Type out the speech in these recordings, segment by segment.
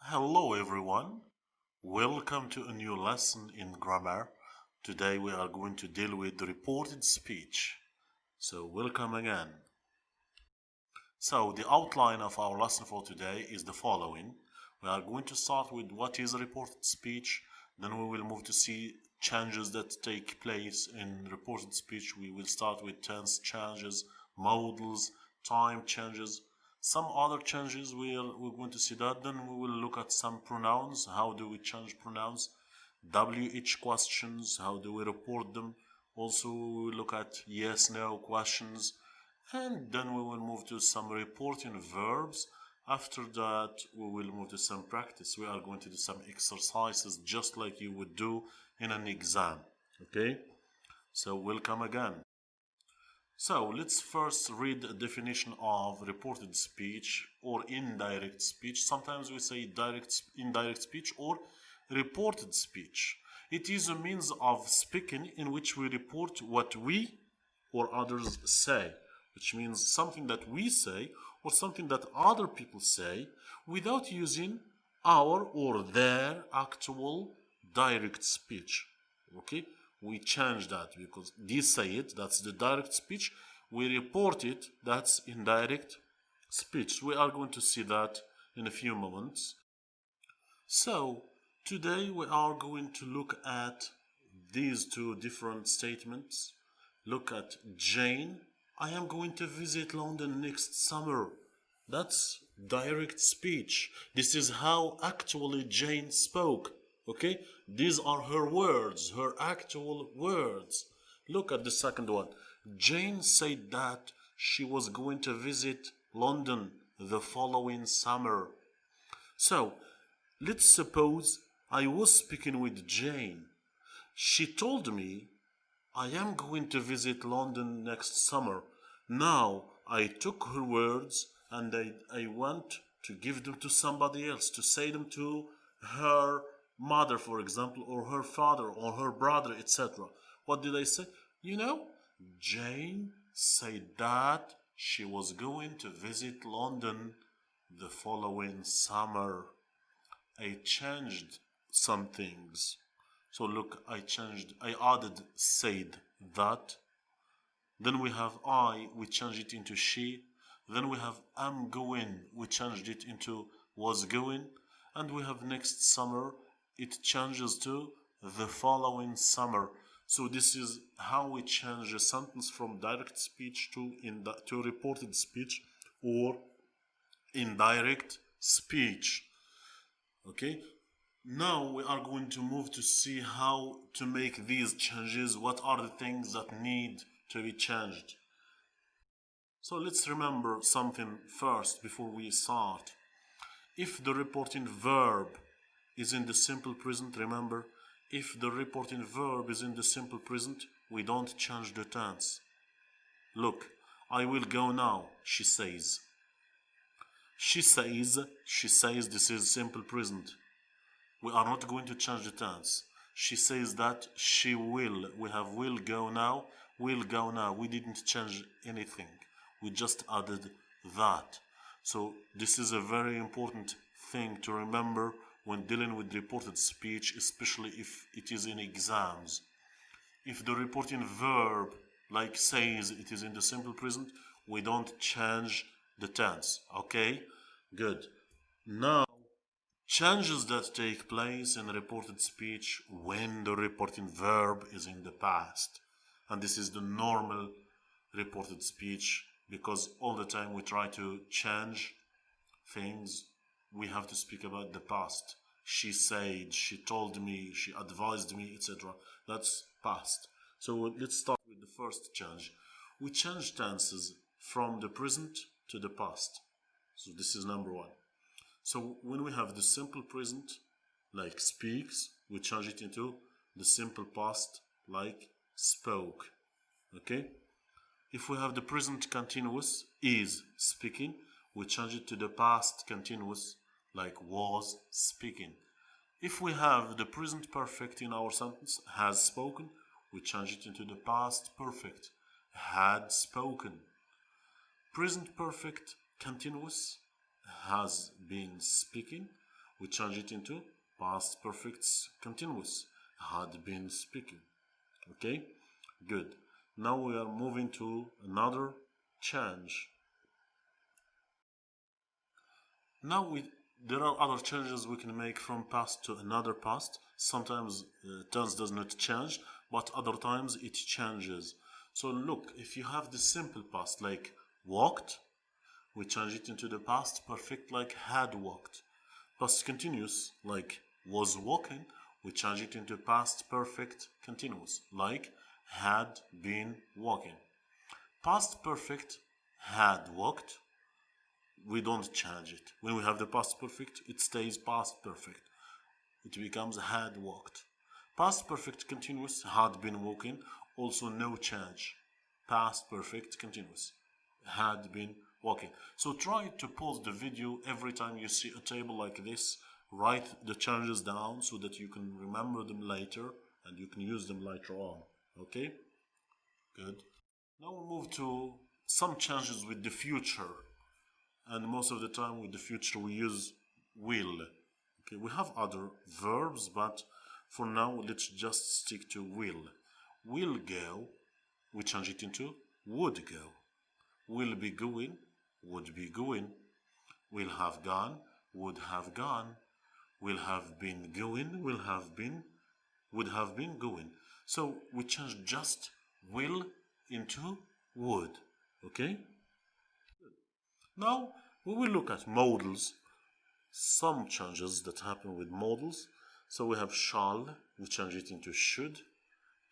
Hello everyone, welcome to a new lesson in grammar. Today we are going to deal with reported speech. So welcome again. So the outline of our lesson for today is the following. We are going to start with what is reported speech, then we will move to see changes that take place in reported speech. We will start with tense changes, modals, time changes, some other changes. We're going to see that. Then we will look at some pronouns. How do we change pronouns? WH questions, how do we report them? Also we will look at yes no questions, and then we will move to some reporting verbs. After that we will move to some practice. We are going to do some exercises just like you would do in an exam. Okay, so welcome again. So let's first read a definition of reported speech or indirect speech. Sometimes we say indirect speech or reported speech. It is a means of speaking in which we report what we or others say, which means something that we say or something that other people say without using our or their actual direct speech. Okay, we change that because they say it, that's the direct speech. We report it, that's indirect speech. We are going to see that in a few moments. So today we are going to look at these two different statements. Look at Jane. I am going to visit London next summer. That's direct speech. This is how actually Jane spoke. Okay, these are her words, her actual words. Look at the second one. Jane said that she was going to visit London the following summer. So let's suppose I was speaking with Jane. She told me I am going to visit London next summer. Now I took her words and I want to give them to somebody else, to say them to her mother, for example, or her father, or her brother, etc. What did I say? Jane said that she was going to visit London the following summer. I changed some things. So look, I added said that. Then we have I, we changed it into she. Then we have am going, we changed it into was going. And we have next summer, it changes to the following summer. So this is how we change a sentence from direct speech to reported speech or indirect speech. Okay, now we are going to move to see how to make these changes. What are the things that need to be changed? So let's remember something first before we start. If the reporting verb is in the simple present, remember, if the reporting verb is in the simple present, we don't change the tense. Look, I will go now, she says. She says, this is simple present. We are not going to change the tense. She says that she will. We have will go now, will go now. We didn't change anything. We just added that. So this is a very important thing to remember when dealing with reported speech, especially if it is in exams. If the reporting verb, like says, it is in the simple present, we don't change the tense. Okay, good. Now, changes that take place in reported speech when the reporting verb is in the past. And this is the normal reported speech, because all the time we try to change things, we have to speak about the past. She said, she told me, she advised me, etc. That's past. So let's start with the first change. We change tenses from the present to the past. So this is number one. So when we have the simple present, like speaks, we change it into the simple past, like spoke. Okay? If we have the present continuous, is speaking, we change it to the past continuous, like was speaking. If we have the present perfect in our sentence, has spoken, we change it into the past perfect, had spoken. Present perfect continuous, has been speaking, we change it into past perfect continuous, had been speaking. Okay, good. Now we are moving to another change. Now there are other changes we can make from past to another past. Sometimes tense does not change, but other times it changes. So look, if you have the simple past like walked, we change it into the past perfect like had walked. Past continuous like was walking, we change it into past perfect continuous like had been walking. Past perfect had walked, we don't change it. When we have the past perfect, it stays past perfect. It becomes had walked. Past perfect continuous, had been walking, also no change. Past perfect continuous, had been walking. So try to pause the video every time you see a table like this. Write the changes down so that you can remember them later and you can use them later on. Okay? Good. Now we move to some changes with the future. And most of the time with the future we use will. Okay, we have other verbs, but for now let's just stick to will. Will go, we change it into would go. Will be going, would be going. Will have gone, would have gone. Will have been going, will have been, would have been going. So we change just will into would. Okay? Now we will look at modals, some changes that happen with modals. So we have shall, we change it into should,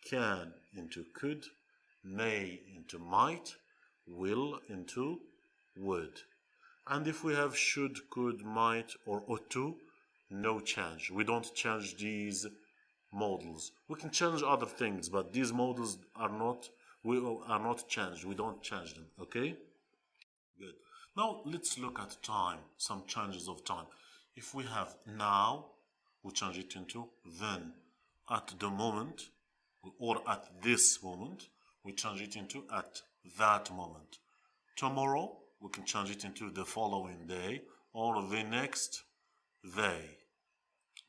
can into could, may into might, will into would. And if we have should, could, might, or ought to, no change. We don't change these modals. We can change other things, but these modals are not changed. We don't change them. Okay? Good. Now let's look at time, some changes of time. If we have now, we change it into then. At the moment, or at this moment, we change it into at that moment. Tomorrow, we can change it into the following day, or the next day.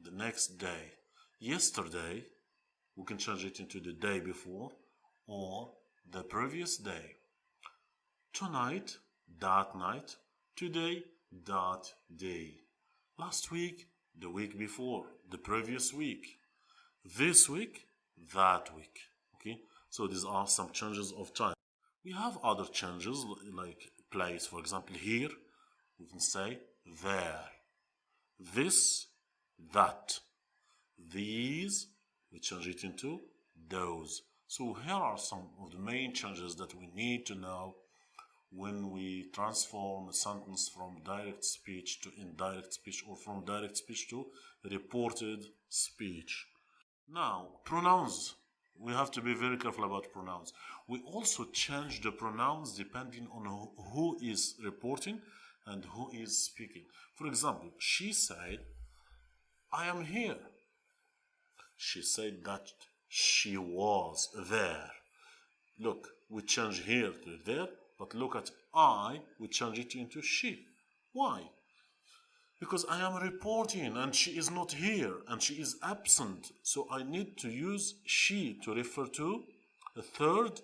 The next day. Yesterday, we can change it into the day before, or the previous day. Tonight, that night. Today, that day. Last week, the week before, the previous week. This week, that week. Okay, so these are some changes of time. We have other changes like place. For example, here we can say there. This, that. These, we change it into those. So here are some of the main changes that we need to know when we transform a sentence from direct speech to indirect speech, or from direct speech to reported speech. Now, pronouns. We have to be very careful about pronouns. We also change the pronouns depending on who is reporting and who is speaking. For example, she said, I am here. She said that she was there. Look, we change here to there, but look at I, we change it into she. Why? Because I am reporting and she is not here and she is absent. So I need to use she to refer to a third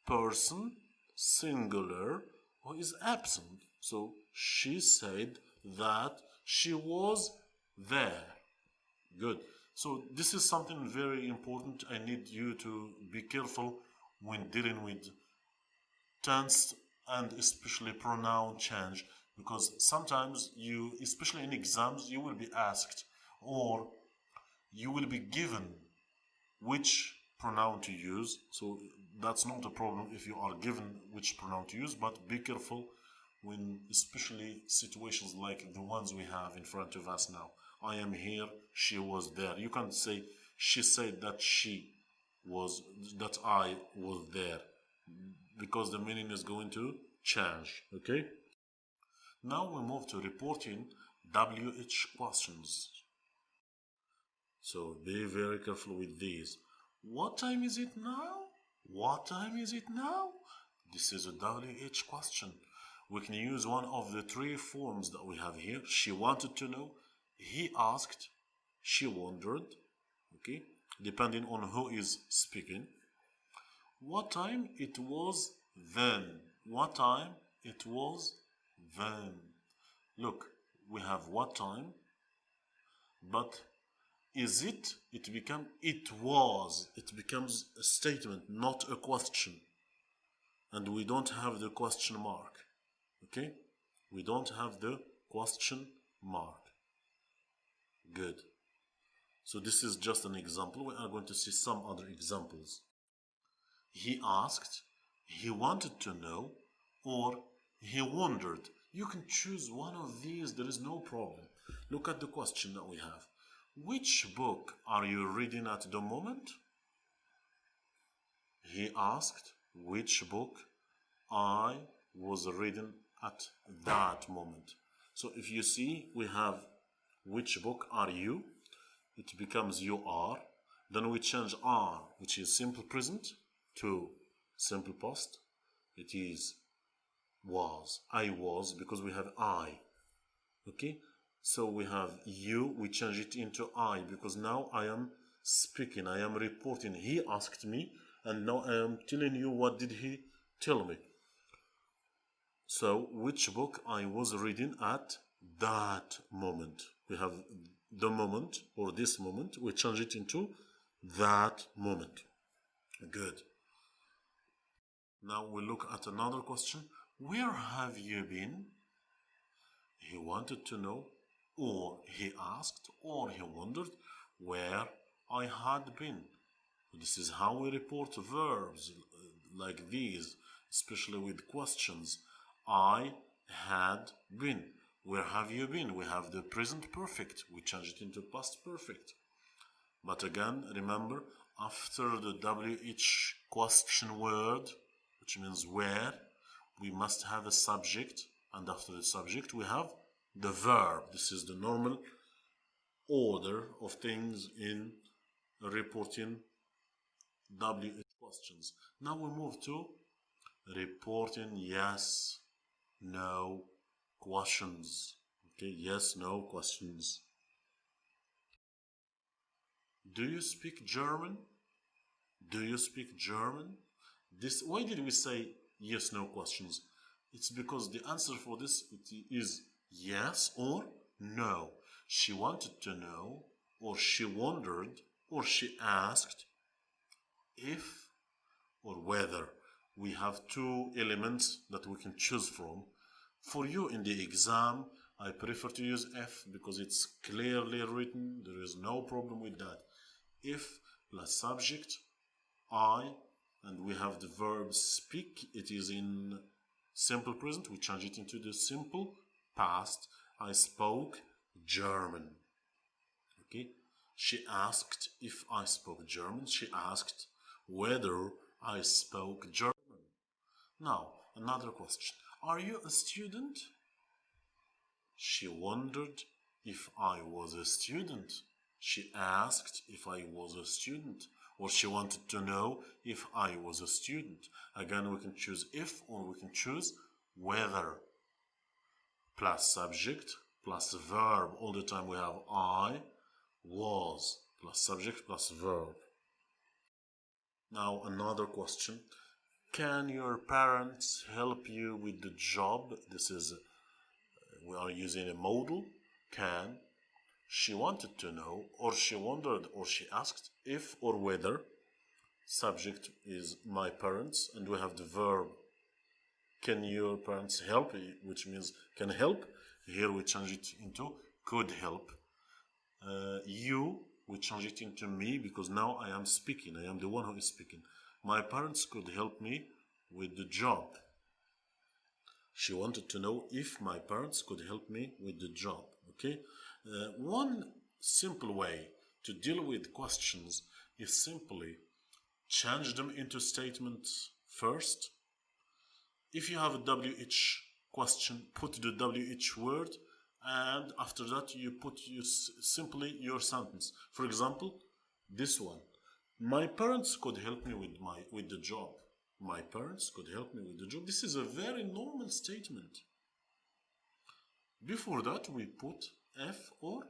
person, singular, who is absent. So she said that she was there. Good. So this is something very important. I need you to be careful when dealing with tense and especially pronoun change, because sometimes you, especially in exams, you will be asked or you will be given which pronoun to use. So that's not a problem if you are given which pronoun to use, but be careful when especially situations like the ones we have in front of us now. I am here, she was there. You can't say she said that I was there, because the meaning is going to change. Okay? Now we move to reporting WH questions. So be very careful with these. What time is it now? What time is it now? This is a WH question. We can use one of the three forms that we have here. She wanted to know, He asked, she wondered, okay, depending on who is speaking. What time it was then? What time it was then? Look, we have what time, but is it? It becomes it was. It becomes a statement, not a question. And we don't have the question mark. Okay? We don't have the question mark. Good. So this is just an example. We are going to see some other examples. He asked, he wanted to know, or he wondered. You can choose one of these, there is no problem. Look at the question that we have. Which book are you reading at the moment? He asked which book I was reading at that moment. So if you see, we have which book are you? It becomes you are. Then we change are, which is simple present, to simple past. It is was. I was, because we have I. Okay? So we have you, we change it into I, because now I am speaking, I am reporting. He asked me, and now I am telling you what did he tell me. So, which book I was reading at that moment. We have the moment, or this moment, we change it into that moment. Good. Now we look at another question. Where have you been? He wanted to know, or he asked, or he wondered where I had been. This is how we report verbs like these, especially with questions. I had been. Where have you been? We have the present perfect. We change it into past perfect. But again, remember, after the WH question word, which means where, we must have a subject, and after the subject we have the verb. This is the normal order of things in reporting WH questions. Now we move to reporting yes, no questions. Okay, yes, no questions. Do you speak German? Do you speak German? Why did we say yes, no questions? It's because the answer for this is yes or no. She wanted to know, or she wondered, or she asked if or whether. We have two elements that we can choose from. For you in the exam, I prefer to use if because it's clearly written. There is no problem with that. If plus subject, I, and we have the verb speak. It is in simple present. We change it into the simple past. I spoke German. Okay. She asked if I spoke German. She asked whether I spoke German. Now, another question. Are you a student? She wondered if I was a student. She asked if I was a student, or she wanted to know if I was a student. Again, we can choose if, or we can choose whether. Plus subject, plus verb. All the time we have I was, plus subject, plus verb. Now, another question. Can your parents help you with the job? This is, we are using a modal. Can. She wanted to know, or she wondered, or she asked if or whether. Subject is my parents, and we have the verb can your parents help, which means can help. Here we change it into could help. You, we change it into me because now I am speaking. I am the one who is speaking. My parents could help me with the job. She wanted to know if my parents could help me with the job. Okay? One simple way to deal with questions is simply change them into statements first. If you have a WH question, put the WH word, and after that you put simply your sentence. For example, this one. My parents could help me with the job. My parents could help me with the job. This is a very normal statement. Before that, we put F or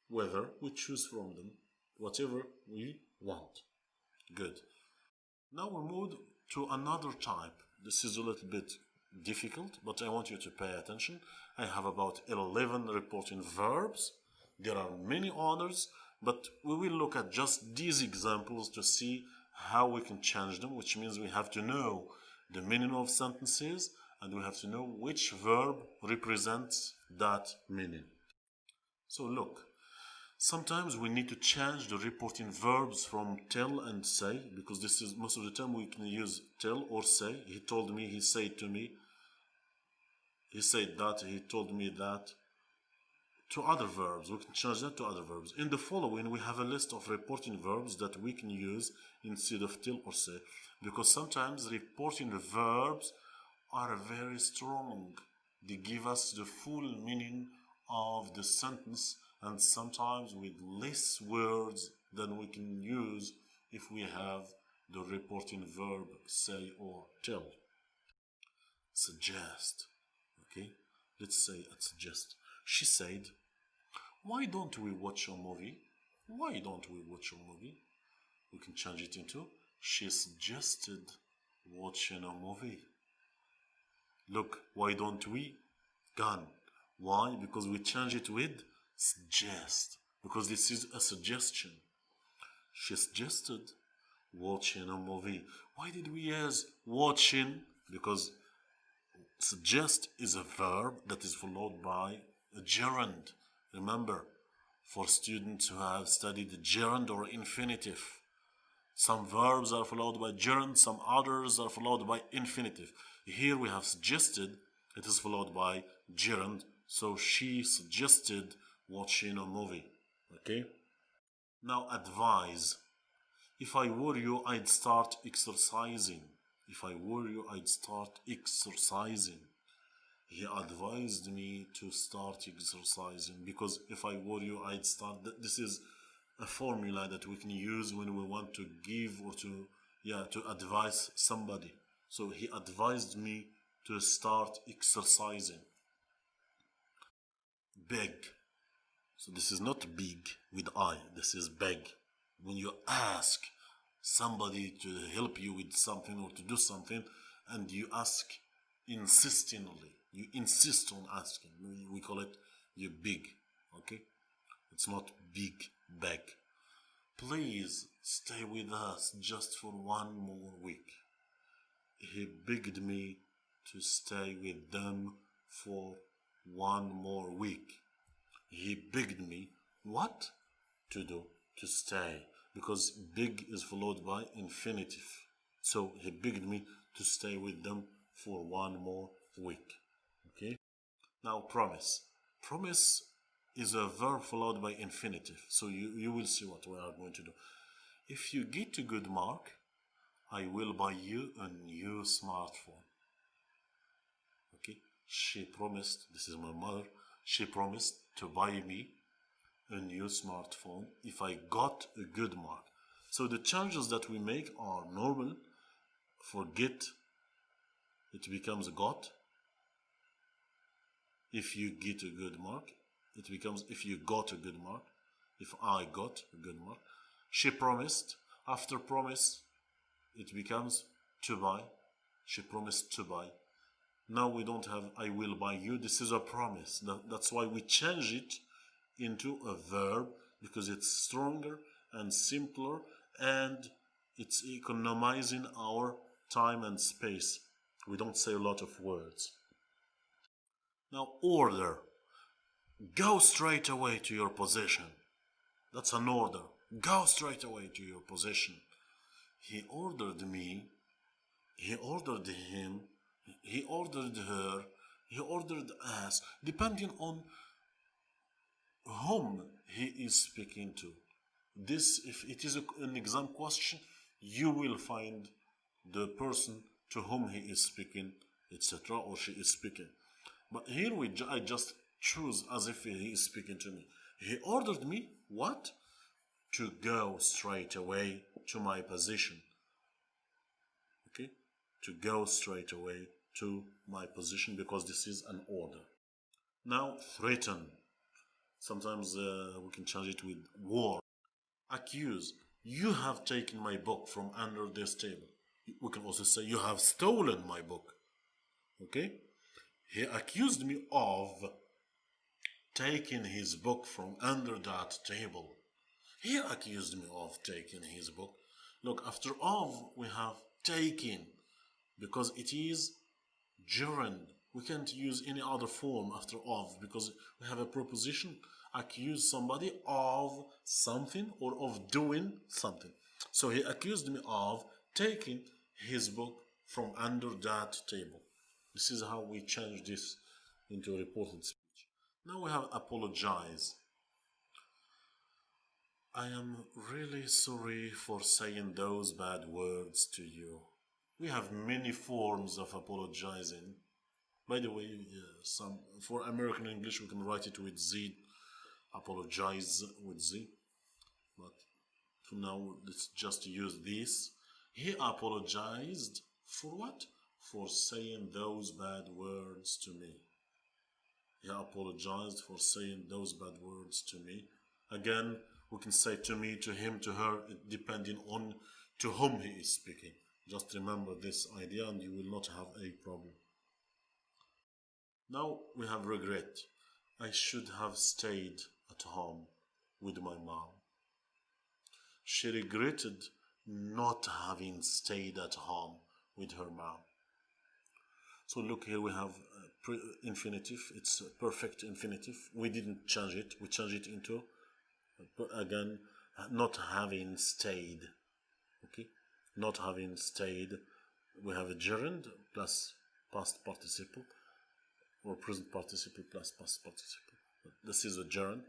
whether we choose from them whatever we want. Good. Now we move to another type. This is a little bit difficult, but I want you to pay attention. I have about 11 reporting verbs. There are many others, but we will look at just these examples to see how we can change them, which means we have to know the meaning of sentences and we have to know which verb represents that meaning. So look, sometimes we need to change the reporting verbs from tell and say, because this is most of the time we can use tell or say. He told me, he said to me, he said that, he told me that, to other verbs. We can change that to other verbs. In the following, we have a list of reporting verbs that we can use instead of tell or say, because sometimes reporting verbs are very strong. They give us the full meaning of the sentence, and sometimes with less words than we can use if we have the reporting verb say or tell. Suggest. Okay, let's say it suggest. She said, why don't we watch a movie? Why don't we watch a movie? We can change it into, she suggested watching a movie. Look, why don't we? Gone. Why? Because we change it with suggest. Because this is a suggestion. She suggested watching a movie. Why did we use watching? Because suggest is a verb that is followed by a gerund. Remember, for students who have studied the gerund or infinitive, some verbs are followed by gerund, some others are followed by infinitive. Here we have suggested, it is followed by gerund, so she suggested watching a movie. Okay? Now advise. If I were you, I'd start exercising. If I were you, I'd start exercising. He advised me to start exercising, because if I were you, I'd start. This is a formula that we can use when we want to give or to advise somebody. So he advised me to start exercising. Beg. So this is not big with I, this is beg. When you ask somebody to help you with something or to do something, and you ask insistingly, you insist on asking, we call it you beg. Okay, it's not big, beg. Please stay with us just for one more week. He begged me to stay with them for one more week. He begged me what to do? To stay, because beg is followed by infinitive. So he begged me to stay with them for one more week. Okay. Now promise. Promise is a verb followed by infinitive. So you will see what we are going to do. If you get a good mark, I will buy you a new smartphone. Okay. She promised, this is my mother, she promised to buy me a new smartphone if I got a good mark. So the changes that we make are normal. For get, it becomes got. If you get a good mark, it becomes if you got a good mark. If I got a good mark. She promised. After promise, it becomes to buy. She promised to buy. Now we don't have I will buy you. This is a promise. That's why we change it into a verb, because it's stronger and simpler, and it's economizing our time and space. We don't say a lot of words. Now order. Go straight away to your position. That's an order. Go straight away to your position. He ordered me. He ordered him. He ordered her. He ordered us. Depending on whom he is speaking to. This, if it is an exam question, you will find the person to whom he is speaking, etc., or she is speaking. But here I just choose as if he is speaking to me. He ordered me what? To go straight away to my position. Okay? To go straight away to my position, because this is an order. Now threaten. Sometimes we can change it with war. Accuse. You have taken my book from under this table. We can also say you have stolen my book. Okay? He accused me of taking his book from under that table. He accused me of taking his book. Look, after of we have taken because it is gerund. We can't use any other form after of because we have a preposition. Accuse somebody of something or of doing something. So he accused me of taking his book from under that table. This is how we change this into a reported speech. Now we have apologize. I am really sorry for saying those bad words to you. We have many forms of apologizing. By the way, for American English we can write it with Z, apologize with Z, but for now let's just use this. He apologized for what? For saying those bad words to me. He apologized for saying those bad words to me. Again, we can say to me, to him, to her, depending on to whom he is speaking. Just remember this idea and you will not have a problem. Now we have regret. I should have stayed at home with my mom. She regretted not having stayed at home with her mom. So look here, we have infinitive. It's a perfect infinitive. We didn't change it. We changed it into, again, not having stayed. Okay, not having stayed. We have a gerund plus past participle, or present participle plus past participle. This is a gerund.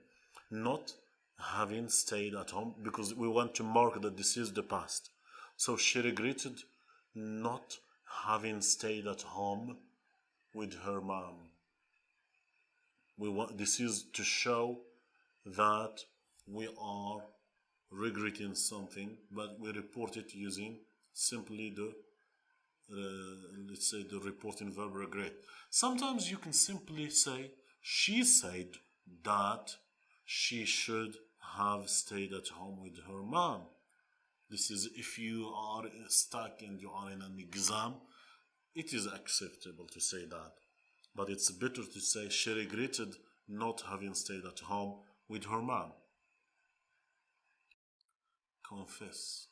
Not having stayed at home because we want to mark that this is the past. So she regretted not having stayed at home with her mom. This is to show that we are regretting something, but we report it using simply the let's say the reporting verb regret. Sometimes you can simply say she said that she should have stayed at home with her mom. This is if you are stuck and you are in an exam, it is acceptable to say that. But it's better to say she regretted not having stayed at home with her mom. Confess.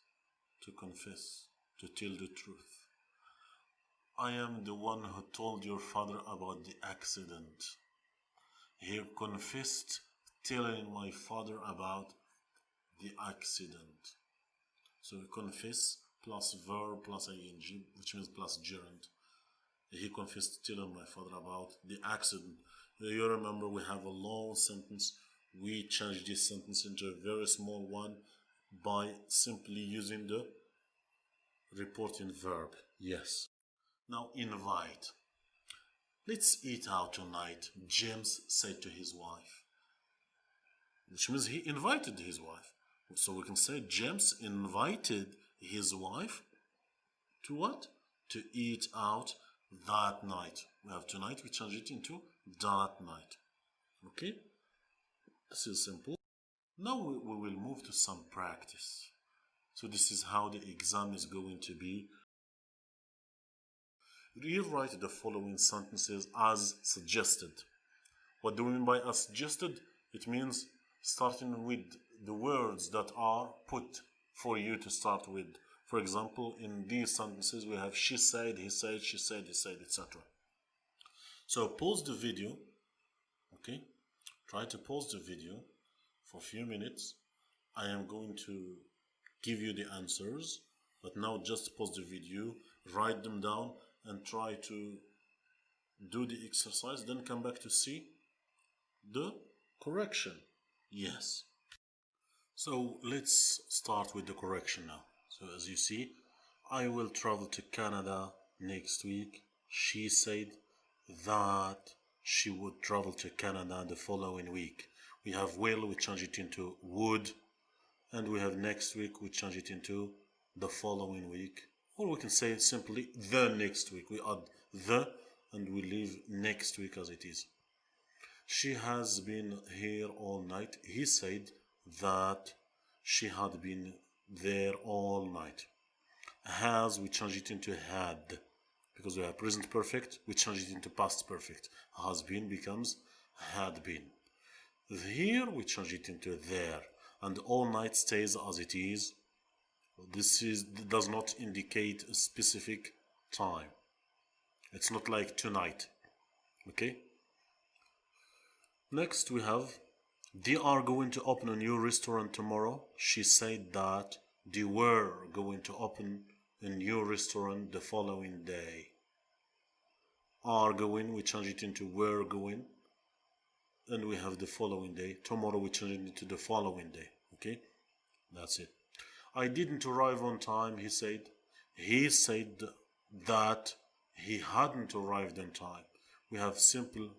To confess. To tell the truth. I am the one who told your father about the accident. He confessed telling my father about the accident. So confess plus verb plus ing, which means plus gerund. He confessed telling my father about the accident. You remember we have a long sentence. We changed this sentence into a very small one by simply using the reporting verb. Yes. Now invite. Let's eat out tonight, James said to his wife. Which means he invited his wife. So we can say James invited his wife to what? To eat out that night. We have tonight, we change it into that night. Okay? This is simple. Now we will move to some practice. So this is how the exam is going to be. Rewrite the following sentences as suggested. What do we mean by as suggested? It means starting with the words that are put for you to start with. For example, in these sentences we have she said, he said, she said, he said, etc. So pause the video, okay? Try to pause the video for a few minutes. I am going to give you the answers, but now just pause the video, write them down, and try to do the exercise, then come back to see the correction. Yes. So let's start with the correction now. So as you see, I will travel to Canada next week. She said that she would travel to Canada the following week. We have will, we change it into would, and we have next week, we change it into the following week. Or we can say simply the next week. We add the and we leave next week as it is. She has been here all night. He said that she had been there all night. Has, we change it into had. Because we have present perfect, we change it into past perfect. Has been becomes had been. Here we change it into there. And all night stays as it is. This does not indicate a specific time. It's not like tonight. Okay? Next we have, they are going to open a new restaurant tomorrow. She said that they were going to open a new restaurant the following day. Are going, we change it into were going. And we have the following day. Tomorrow we change it into the following day. Okay? That's it. I didn't arrive on time, he said. He said that he hadn't arrived on time. We have simple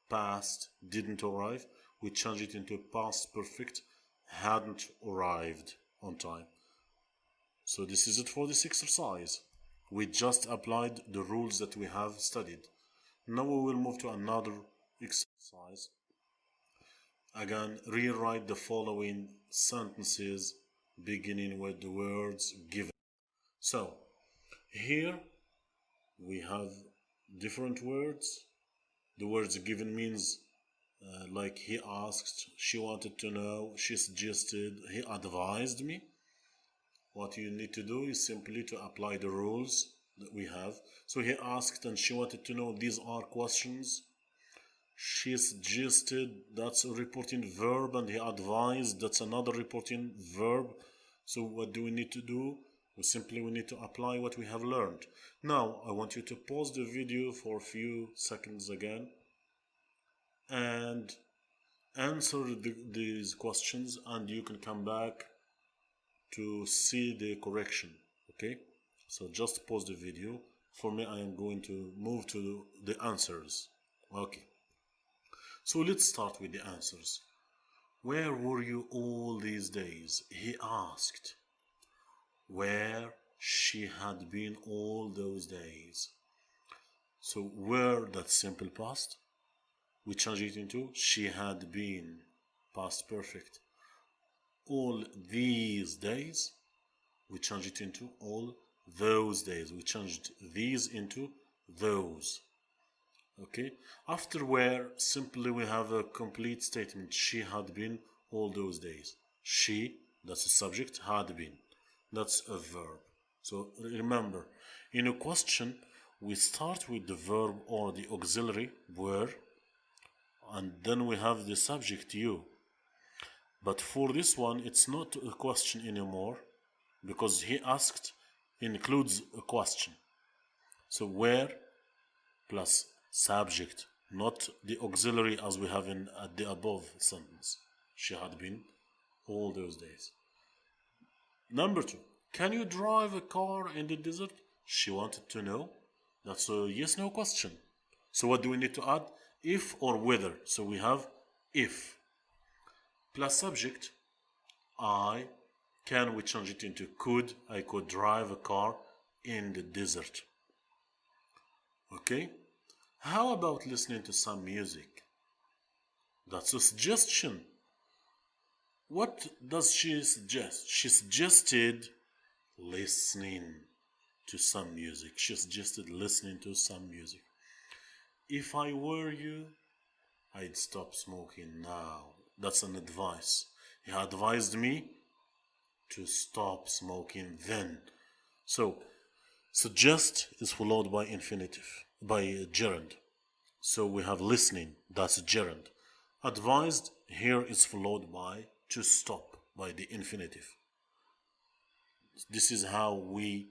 past, didn't arrive. We change it into past perfect, hadn't arrived on time. So this is it for this exercise. We just applied the rules that we have studied. Now we will move to another exercise. Again, rewrite the following sentences beginning with the words given. So here we have different words. The words given means like he asked, she wanted to know, she suggested, he advised me. What you need to do is simply to apply the rules that we have. So he asked and she wanted to know, these are questions. She suggested, that's a reporting verb, and he advised, that's another reporting verb. So what do we need to do? We need to apply what we have learned. Now I want you to pause the video for a few seconds again and answer these questions, and you can come back to see the correction. Okay, so just pause the video. For me, I am going to move to the answers. Okay, so let's start with the answers. Where were you all these days? He asked where she had been all those days. So where, that's simple past. We change it into she had been, past perfect. All these days, we change it into all those days. We changed these into those. Okay, after where, simply we have a complete statement. She had been all those days. She, that's a subject, had been, that's a verb. So remember, in a question we start with the verb or the auxiliary were, and then we have the subject you. But for this one it's not a question anymore, because he asked includes a question. So where plus subject, not the auxiliary as we have in at the above sentence. She had been all those days. Number 2, can you drive a car in the desert? She wanted to know. That's a yes no question. So what do we need to add? If or whether. So we have if plus subject. I can, we change it into could. I could drive a car in the desert. Okay, how about listening to some music? That's a suggestion. What does she suggest? She suggested listening to some music. She suggested listening to some music. If I were you, I'd stop smoking now. That's an advice. He advised me to stop smoking then. So suggest is followed by infinitive, by gerund. So we have listening, that's gerund. Advised here is followed by to stop, by the infinitive. This is how we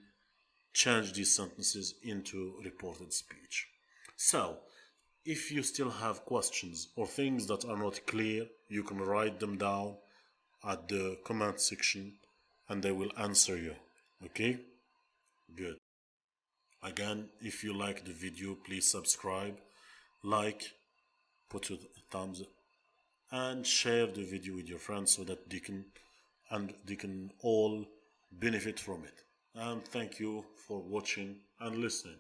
change these sentences into reported speech. So if you still have questions or things that are not clear, you can write them down at the comment section and they will answer you. Okay? Good. Again, if you like the video, please subscribe, like, put a thumbs up, and share the video with your friends so that they can all benefit from it. And thank you for watching and listening.